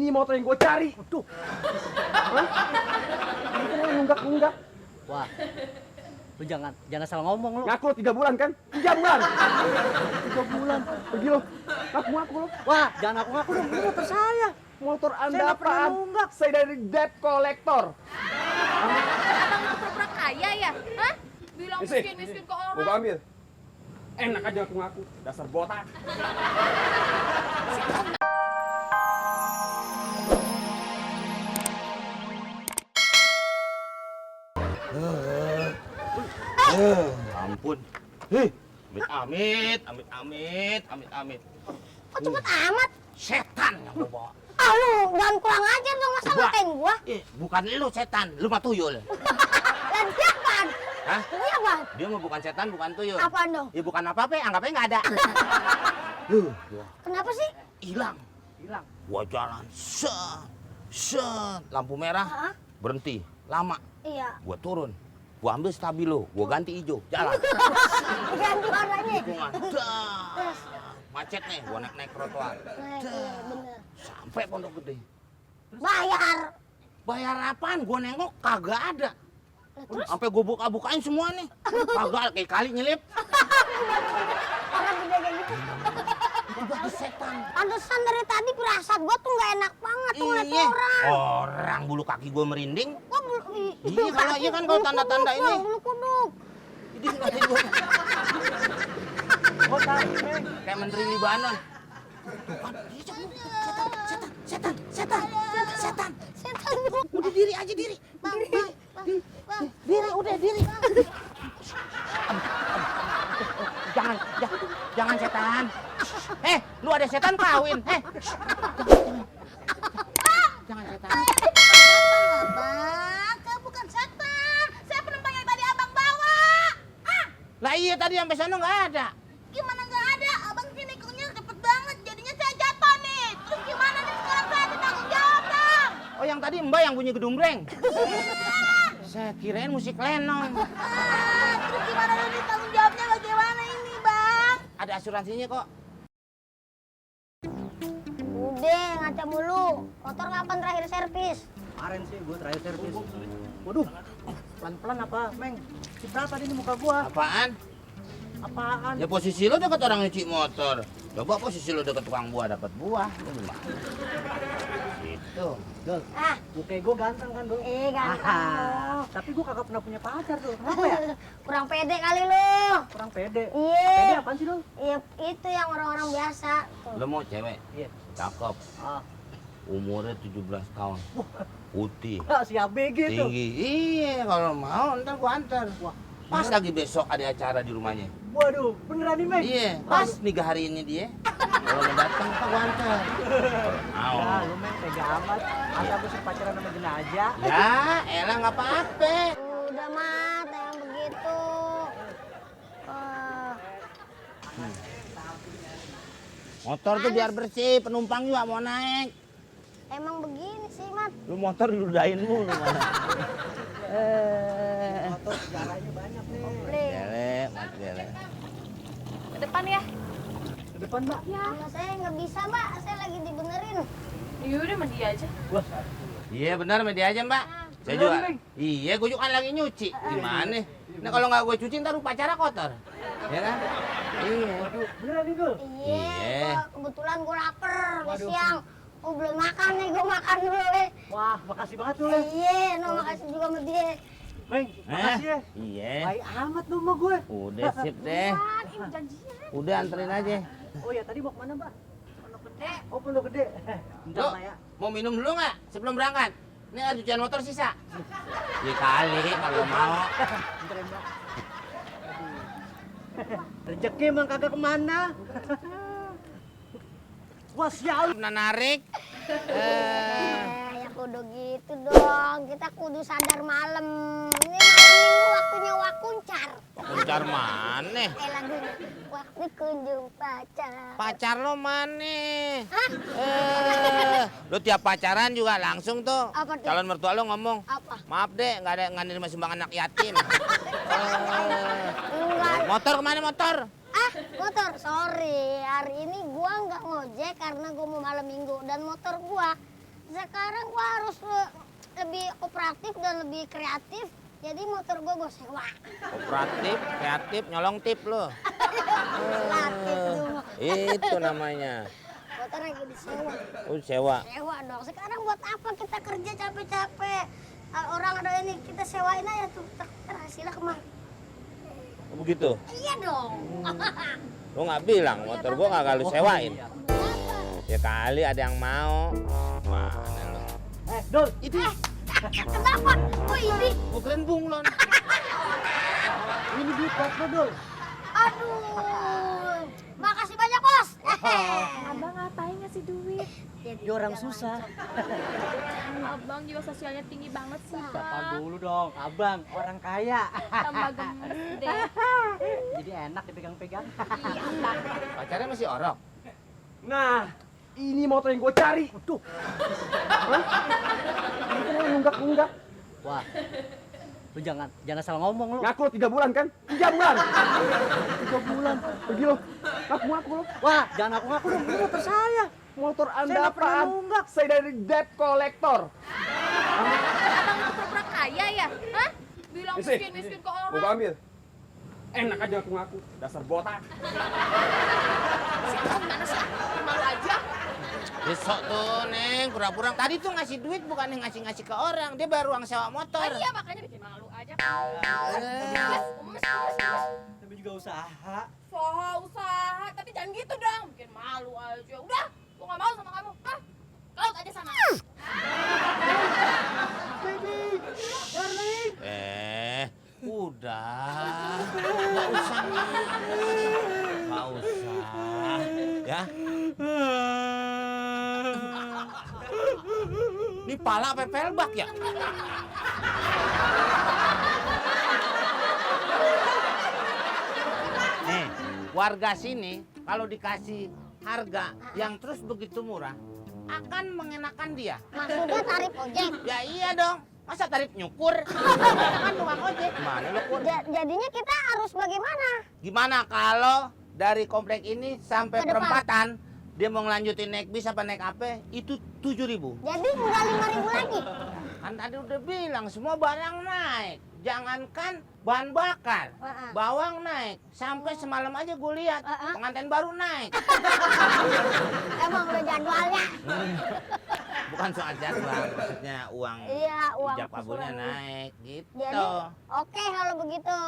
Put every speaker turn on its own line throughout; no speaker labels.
Ini motor yang gue cari.
Waduh.
Ini kan nunggak-nunggak.
Wah. Lu jangan salah ngomong lu.
Ngaku lo 3 bulan kan? 3 bulan. 3 bulan. Pergi lo. Ngaku lo.
Wah, jangan ngaku-ngaku dong. Ini motor saya.
Motor
Saya
Anda
nggak pernah
apaan?
nunggak.
Saya dari debt collector.
Abang mau pura-pura kaya ya? Hah? Bilang
Isi.
miskin ke
Gue
orang.
ambil. Enak aja ngaku-ngaku. Dasar botak.
Ampun. Hei, amit.
Kok cepet amat?
Setan yang gua bawa.
Ah lu jangan kurang ajar dong masa
Gua.
ngatain gua.
Bukan lu setan, lu mah tuyul.
Dan dia apaan?
Hah?
Dia apaan?
Dia mah bukan setan, bukan tuyul.
Apaan dong?
Ya bukan apa-apa, anggapnya nggak ada. Gua
Kenapa sih?
hilang. Gua jalan, set, lampu merah,
Hah?
berhenti, lama.
Iya.
Gua turun, gua ambil stabilo, gua ganti hijau, jalan.
Ganti warnanya.
Tikungan, dah. Macet nih, gua naik trotoar.
Nah, iya bener.
Sampai Pondok Gede.
Bayar.
Bayar apaan? Gua nengok kagak ada.
Lah, terus
Sampai gua buka-bukain semua nih. Kagak kayak kali nyelip.
orang gede kayak gitu.
Itu setan.
Pantesan dari tadi perasaan gua tuh nggak enak banget tuh ngeliat
Iya.
orang.
Orang bulu kaki gua merinding.
Gua bulu,
Iya, iya kan kalau tanda-tanda ini.
Bulu kuduk.
Jadi ngeliatin gua.
Oh, tahu.
Kayak Menteri Libanon. Tuh kan, iya, Cok. Setan.
Setan bulu.
Udah diri aja diri.
Bang.
Diri, udah diri. Jangan setan. Lu ada setan kawin. Jangan setan.
Abang, kamu bukan setan. Saya penumpang yang tadi abang bawa.
Lah iya tadi sampai sana nggak ada.
Gimana nggak ada? Abang sini nikungnya cepet banget. Jadinya saya jatuh nih. Terus gimana nih sekarang saya ditanggung jawab, Bang?
Oh yang tadi Mbak yang bunyi gedumbreng. Saya kirain musik lenong.
Terus gimana nih ditanggung jawabnya bagaimana ini, Bang?
Ada asuransinya kok.
Udah, ngaca mulu. Motor kapan terakhir servis?
Kemarin sih gua terakhir servis. Waduh. Pelan-pelan apa, Meng? Berapa ini muka gua?
Apaan?
Apaan?
Ya posisi lo deket orang nyuci motor. Coba posisi lo deket tukang buah dapat buah. Lo gimana? Gitu.
Dol,
Ah,
muka gua ganteng kan, Dol?
ganteng.
Tapi gua kagak pernah punya pacar, Dol. Kenapa ya?
Kurang pede kali lu.
Kurang pede.
Iya.
Pede apaan sih, Dol?
Iya, itu yang orang-orang biasa.
Lo mau cewek?
Iya.
Cakep.
Ah,
Umurnya 17 tahun. Putih.
si ABG tuh.
Tinggi. Iya, kalau mau ntar gua antar.
Wah,
Pas lagi besok ada acara di rumahnya.
waduh, beneran nih, Meng?
Iya, pas nih hari ini dia. Kalau mau datang tak gua antar. Kalau
Ya,
mau.
lu Meng tega amat. Masa gua sih pacaran sama jenazah?
Ya, elah nggak apa-apa.
Udah mata yang begitu.
Motor tuh biar bersih, penumpang juga mau naik.
Emang begini sih, Mat.
Lu motor diludahin mulu mana.
Motor sejarahnya banyak nih.
Komplit.
Gele, mat gele.
Ke depan ya.
Ke depan, Mbak.
Sama saya nggak bisa, Mbak. Saya lagi dibenerin.
Yaudah sama dia aja.
Wah,
Iya benar media aja mbak. Saya
Bener,
juga.
Neng.
Iya, gue juga kan lagi nyuci. Gimana? Nah kalau nggak gue cuci ntar pacara kotor. Ya kan? Iya.
beneran nih, Dol?
Iya,
Iya.
kebetulan gue lapar. Udah
Waduh.
siang. Oh, belum makan nih, gue makan dulu, weh.
Wah, makasih banget tuh, Le.
Iya, no, makasih juga sama dia.
Meng, makasih ya.
Iya.
Baik amat lu sama gue.
Udah sip deh.
Kan, ini janjian.
Udah anterin aja.
Oh ya, tadi mau kemana, Mbak?
Pondok Gede.
Oh, Pondok Gede. Bentar,
Lo
Mbak ya.
mau minum dulu nggak sebelum berangkat? Ini ada cucian motor sisa. Ya kali kalau mau.
Bentar ya, Mbak. Rezeki emang kagak kemana. Wah, sial.
Pernah narik.
Ya kudu gitu dong. Kita kudu sadar malam. Ini malam minggu waktunya wakuncar.
Kuncar mana?
Lagunya. Waktu kunjung pacar.
Pacar lo mana?
Hah?
Lo tiap pacaran juga langsung tuh.
Apa tuh?
Calon mertua lo ngomong.
Apa?
Maaf deh, nggak nerima sumbangan anak yatim.
Enggak.
Motor kemana motor?
Ah, motor. Sorry, hari ini gua nggak ngojek karena gua mau malam minggu dan motor gua
sekarang gua harus lebih kooperatif dan lebih kreatif. Jadi motor gua sewa.
Kooperatif, kreatif, nyolong tip lo.
Kreatif tuh.
Itu namanya.
Motor lagi disewa.
Oh, sewa.
Sewa dong. Sekarang buat apa kita kerja capek-capek? Orang ada ini kita sewain aja tuh. Hasilnya kemana?
Begitu.
Iya dong.
Lo nggak bilang motor gua kagak lu sewain.
Kenapa?
Ya kali ada yang mau. Mana lo?
Dul, itu.
Kenapa? Oh ini.
Bukan bunglon.
Ini duit buat lo, Dul.
Aduh. Makasih banyak, Bos.
Abang ngapain ngasih duit?
Dia orang susah.
Abang juga sosialnya tinggi banget sih,
Siapa
Bang.
dulu dong, abang orang kaya.
Tambah gemes deh.
Jadi enak dipegang-pegang.
Iya, Bang.
Pacarnya masih orok.
Nah, ini motor yang gue cari.
Tuh.
Ini kan nunggak-nunggak.
Wah. Lu jangan salah ngomong lu.
Ngaku lo 3 bulan kan? 3 bulan. 3 bulan. Pergi lo. Ngaku lo.
Wah, jangan ngaku-ngaku dong, ini motor saya.
Motor
Saya
Anda
nggak pernah
apaan?
nunggak.
Saya dari debt collector.
Abang pura-pura kaya ya? Hah? Bilang
Isi.
miskin-miskin ke
Mau
orang.
ambil. Enak aja ngaku-ngaku. Dasar botak.
Gimana sih? Malu aja.
Besok tuh, Neng, pura-pura. Tadi tuh ngasih duit bukan ngasih-ngasih ke orang. Dia baru uang sewa motor.
Ah, iya, makanya bikin malu aja. Gemes.
Tapi juga usaha.
Usaha, tapi jangan gitu dong. Bikin malu aja. Udah, gua nggak mau sama kamu. Hah? Ke laut aja sana.
Udah. Nggak usah. Nggak usah. Ya. Ini pala apa pelbak ya? Nih, warga sini kalau dikasih harga yang terus begitu murah akan mengenakan dia.
Maksudnya tarif ojek.
Ya iya dong. Masa tarif nyukur? Kan tukang ojek. Gimana lo, Kur?
Jadinya kita harus bagaimana?
Gimana kalau dari komplek ini sampai
Ke depan.
perempatan dia mau ngelanjutin naik bis apa naik apa itu 7.000.
Jadi nggak 5.000 lagi.
Kan tadi udah bilang semua barang naik. Jangankan bahan bakar,
Heeh.
bawang naik. Sampai semalam aja gue lihat
Heeh.
pengantin baru naik.
Emang udah jadwalnya.
Bukan soal jadwal, maksudnya uang
Iya, uang
ijab kabulnya
keseluruhan.
naik gitu.
Jadi oke kalau begitu.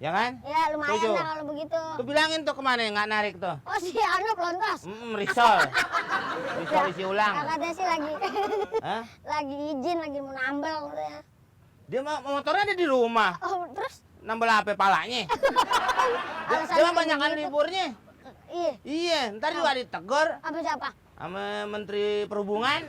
Ya kan?
Ya lumayan
Setuju.
lah kalau begitu.
Tuh bilangin tuh kemana nggak narik tuh.
Oh si Anu pelontos.
Risol. Risol isi ulang.
Katanya sih lagi
Hah?
lagi izin, lagi mau nambel katanya.
Dia motornya ada di rumah.
Oh terus
Nambel apa palanya?
alasannya
Dia mah banyakan
begitu.
liburnya.
Iya,
Iya, ntar juga ditegur
apa siapa?
sama Menteri Perhubungan.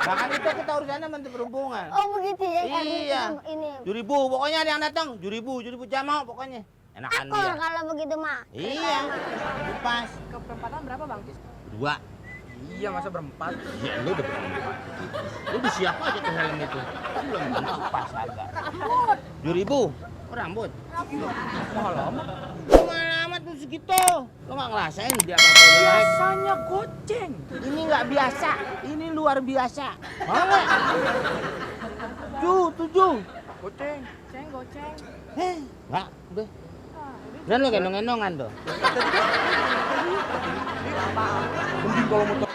Bahkan itu kita urusannya Menteri Perhubungan.
Oh begitu ya. karena
Iya.
kita ini.
7.000 pokoknya ada yang datang. 7.000 jam mau pokoknya. Enakan
Ekor
dia.
kalau begitu mah.
Iya. Pas.
Ke perempatan berapa, Bang?
2.
Iya, masa berempat.
Ya lu udah berempat. Lu udah siap aja tuh helm itu. Kan belum tentu pas harga. 7.000. Oh, rambut.
Mahal amat.
Mahal amat tuh segitu. Lu nggak ngerasain dia apa udah naik.
Biasanya goceng.
Ini nggak biasa. Ini luar biasa. Mau nggak? 7.
Goceng.
Goceng.
Nggak, udah. Dan lu gendong-gendongan tuh.
Mending kalau motor.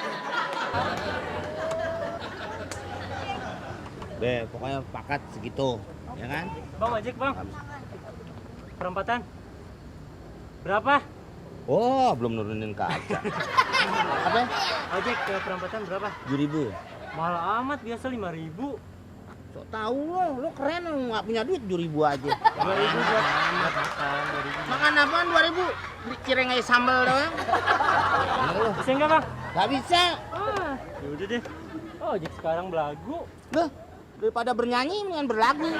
Be, pokoknya pakat segitu. Ya kan?
Bang ojek, Bang. Perempatan. Berapa?
Oh, belum nurunin kaca. Apa?
Ojek ke perempatan berapa?
7.000.
Mahal amat, biasa 5.000.
Sok tahu lo keren lo nggak punya duit 7.000 aja.
2.000 buat makan, 2.000.
Makan apaan 2.000? Beli cireng aja sambal doang. Ini lo
Bisa nggak, Bang?
nggak bisa.
Ah, yaudah deh. Oh, ojek sekarang belagu.
Loh, daripada bernyanyi mendingan berlagu.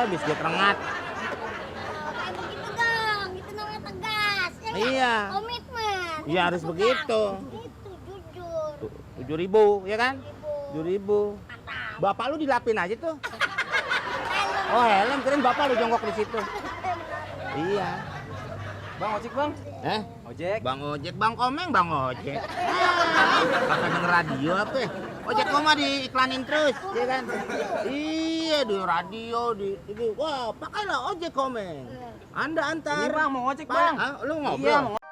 Bis dia rengat.
Kayak begitu dong, itu namanya tegas. Ya nggak?
Iya.
Komitmen.
Iya, harus
Tegas.
begitu.
Itu jujur.
7.000 ya kan?
7.000.
7.000.
Mantap.
Bapak lu dilapin aja tuh.
Helm.
Oh helm, keren bapak lu jongkok di situ. Iya.
Bang, ojek bang. Ojek.
Bang ojek, bang komeng, bang ojek. Kakak denger radio apa? Ojek koma diiklanin terus, ya kan? Iya di radio, wah pakailah ojek komeng. Anda antar.
Ini bang mau ojek bang.
Hah? Lu ngobrol?
Iya mau